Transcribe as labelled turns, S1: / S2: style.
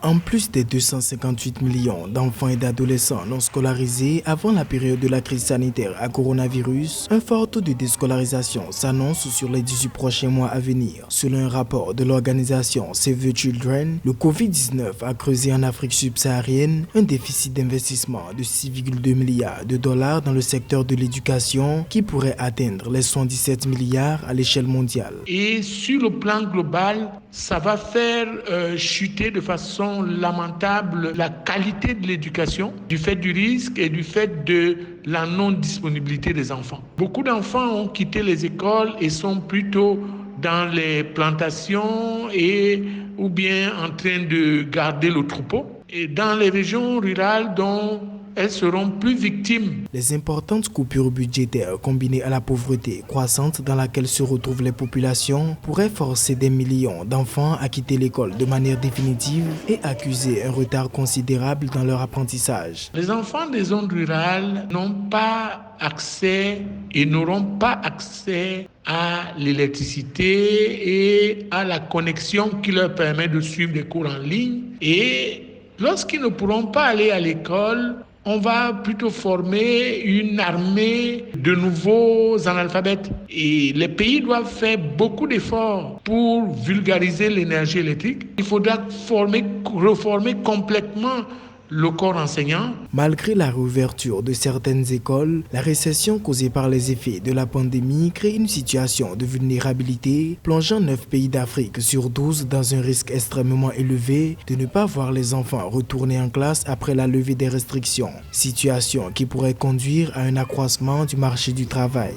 S1: En plus des 258 millions d'enfants et d'adolescents non scolarisés avant la période de la crise sanitaire à coronavirus, un fort taux de déscolarisation s'annonce sur les 18 prochains mois à venir. Selon un rapport de l'organisation Save the Children, le Covid-19 a creusé en Afrique subsaharienne un déficit d'investissement de 6,2 milliards de dollars dans le secteur de l'éducation qui pourrait atteindre les 117 milliards à l'échelle mondiale.
S2: Et sur le plan global, ça va faire chuter de façon lamentable la qualité de l'éducation du fait du risque et du fait de la non-disponibilité des enfants. Beaucoup d'enfants ont quitté les écoles et sont plutôt dans les plantations ou bien en train de garder le troupeau. Et dans les régions rurales dont elles seront plus victimes.
S1: Les importantes coupures budgétaires combinées à la pauvreté croissante dans laquelle se retrouvent les populations pourraient forcer des millions d'enfants à quitter l'école de manière définitive et accuser un retard considérable dans leur apprentissage.
S2: Les enfants des zones rurales n'ont pas accès et n'auront pas accès à l'électricité et à la connexion qui leur permet de suivre des cours en ligne. Et lorsqu'ils ne pourront pas aller à l'école, on va plutôt former une armée de nouveaux analphabètes. Et les pays doivent faire beaucoup d'efforts pour vulgariser l'énergie électrique. Il faudra reformer complètement le corps enseignant.
S1: Malgré la réouverture de certaines écoles, la récession causée par les effets de la pandémie crée une situation de vulnérabilité, plongeant 9 pays d'Afrique sur 12 dans un risque extrêmement élevé de ne pas voir les enfants retourner en classe après la levée des restrictions. Situation qui pourrait conduire à un accroissement du marché du travail.